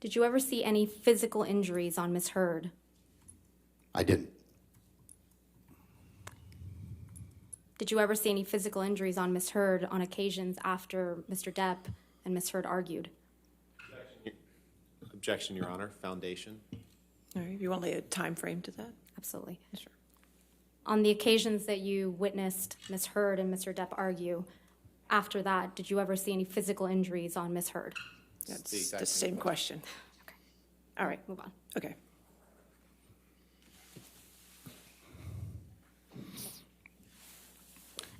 Did you ever see any physical injuries on Ms. Heard? I didn't. Did you ever see any physical injuries on Ms. Heard on occasions after Mr. Depp and Ms. Heard argued? Objection, Your Honor. Foundation. All right, if you want to lay a time frame to that? Absolutely. Sure. On the occasions that you witnessed Ms. Heard and Mr. Depp argue, after that, did you ever see any physical injuries on Ms. Heard? That's the same question. Okay. All right, Move on. okay.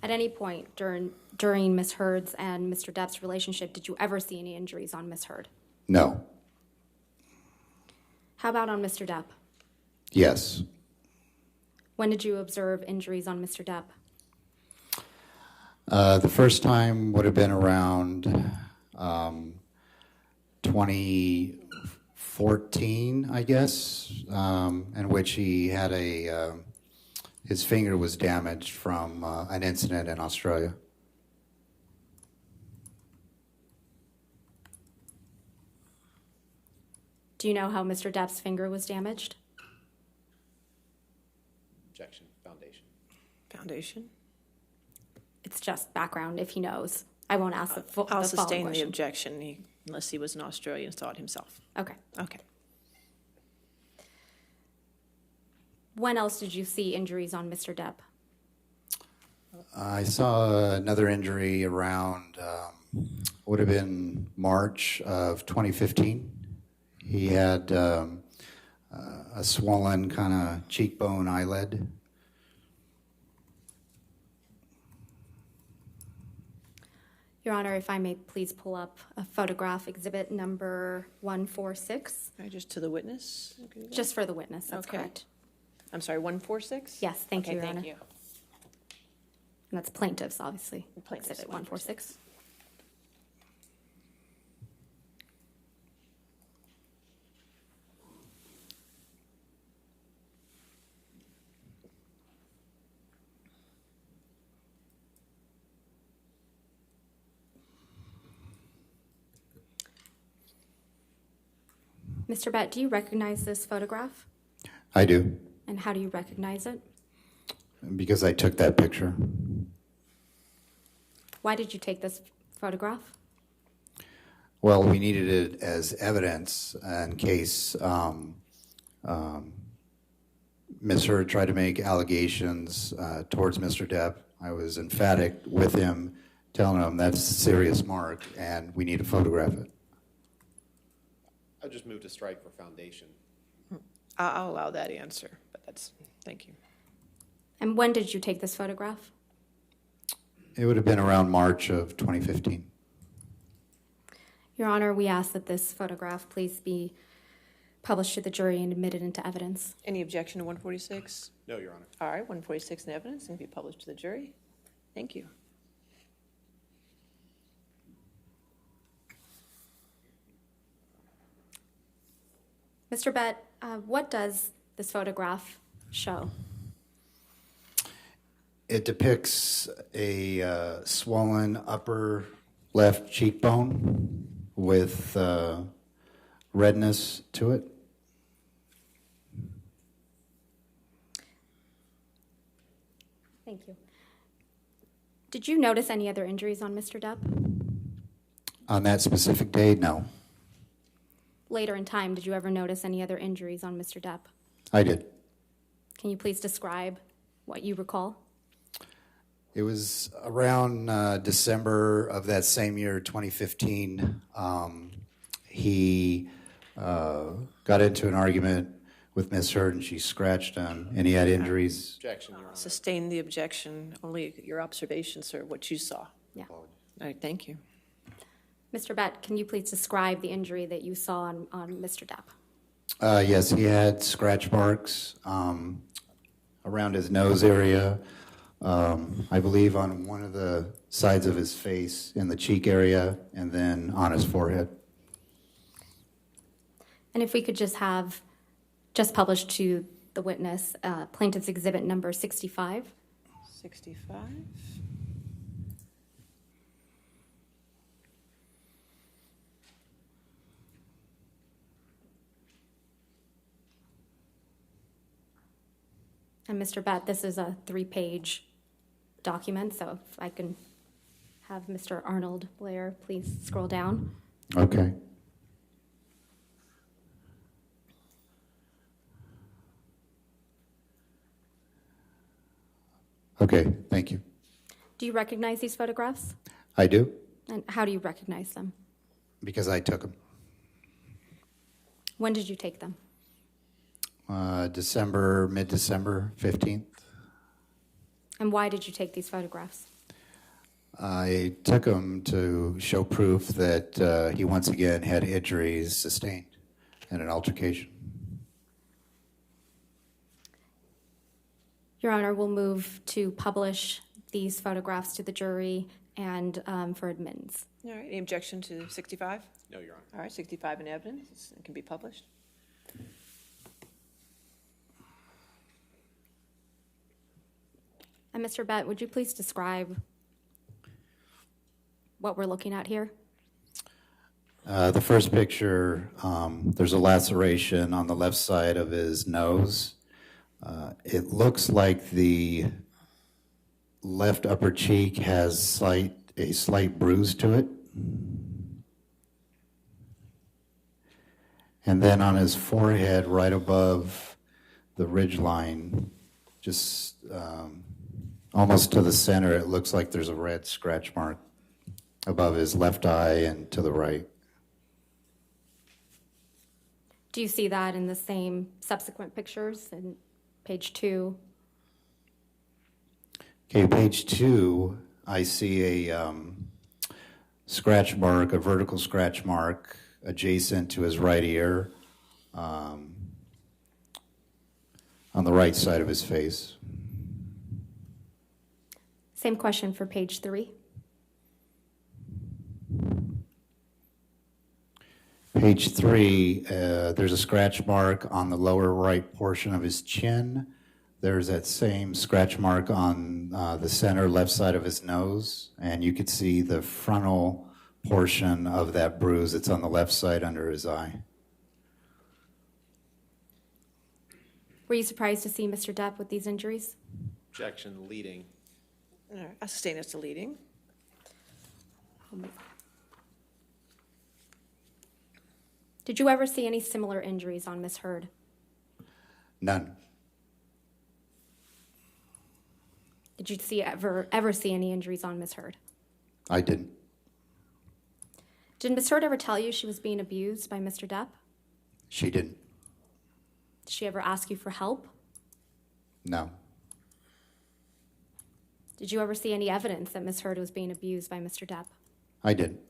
At any point during Ms. Heard's and Mr. Depp's relationship, did you ever see any injuries on Ms. Heard? No. How about on Mr. Depp? Yes. When did you observe injuries on Mr. Depp? The first time would have been around 2014, I guess, in which he had his finger was damaged from an incident in Australia. Do you know how Mr. Depp's finger was damaged? Objection. Foundation. Foundation? It's just background if he knows. I won't ask the I'll following sustain the question. objection unless he was in Australia and saw it himself. Okay. Okay. When else did you see injuries on Mr. Depp? I saw another injury around, would have been March of 2015. He had a swollen kind of cheekbone eyelid. Your Honor, if I may please pull up a photograph, exhibit number 146, All right, just to the witness? Okay, just for the witness, that's Okay. correct. I'm sorry, 146? Yes, thank you, Your thank Honor. you. And that's plaintiffs, obviously. Plaintiffs, Exhibit 146. Mr. Bett, do you recognize this photograph? I do, And how do you recognize it? because I took that picture. Why did you take this photograph? Well, we needed it as evidence in case Ms. Heard tried to make allegations towards Mr. Depp. I was emphatic with him, telling him that's a serious mark and we need to photograph it. I just moved to strike for foundation. I'll allow that answer, but thank you. And when did you take this photograph? It would have been around March of 2015. Your Honor, we ask that this photograph please be published to the jury and admitted into evidence. Any objection to 146? No, Your Honor. All right, 146 in evidence and be published to the jury. Thank you. Mr. Bett, what does this photograph show? It depicts a swollen upper left cheekbone with redness to it. Thank you. Did you notice any other injuries on Mr. Depp? On that specific day, no. Later in time, did you ever notice any other injuries on Mr. Depp? I did. Can you please describe what you recall? It was around December of that same year, 2015. He got into an argument with Ms. Heard, and she scratched him, and he had injuries. Objection, Your Honor. Sustain the objection, only your observations, sir, what you saw. Yeah. All right, thank you. Mr. Bett, can you please describe the injury that you saw on Mr. Depp? Yes, he had scratch marks around his nose area, I believe on one of the sides of his face, in the cheek area, and then on his forehead. And if we could just have, just published to the witness, plaintiff's exhibit number 65. 65. And Mr. Bett, this is a 3-page document, so if I can have Mr. Arnold Blair please scroll down. Okay. Okay, thank you. Do you recognize these photographs? I do, And how do you recognize them? because I took them. When did you take them? Mid-December 15th. And why did you take these photographs? I took him to show proof that he once again had injuries sustained in an altercation. Your Honor, we'll move to publish these photographs to the jury and for admittance. All right, any objection to 65? No, Your Honor. All right, 65 in evidence, it can be published. And Mr. Bett, would you please describe what we're looking at here? The first picture, there's a laceration on the left side of his nose. It looks like the left upper cheek has a slight bruise to it. And then on his forehead, right above the ridgeline, just almost to the center, it looks like there's a red scratch mark above his left eye and to the right. Do you see that in the same subsequent pictures in page 2? Okay, page 2, I see a scratch mark, a vertical scratch mark adjacent to his right ear on the right side of his face. Same question for page 3. Page 3, there's a scratch mark on the lower right portion of his chin. There's that same scratch mark on the center left side of his nose, and you could see the frontal portion of that bruise that's on the left side under his eye. Were you surprised to see Mr. Depp with these injuries? Objection, leading. All right, I sustain as to leading. Did you ever see any similar injuries on Miss Heard? None. Did you ever see any injuries on Miss Heard? I didn't. Did Miss Heard ever tell you she was being abused by Mr. Depp? She didn't. Did she ever ask you for help? No. Did you ever see any evidence that Miss Heard was being abused by Mr. Depp? I didn't.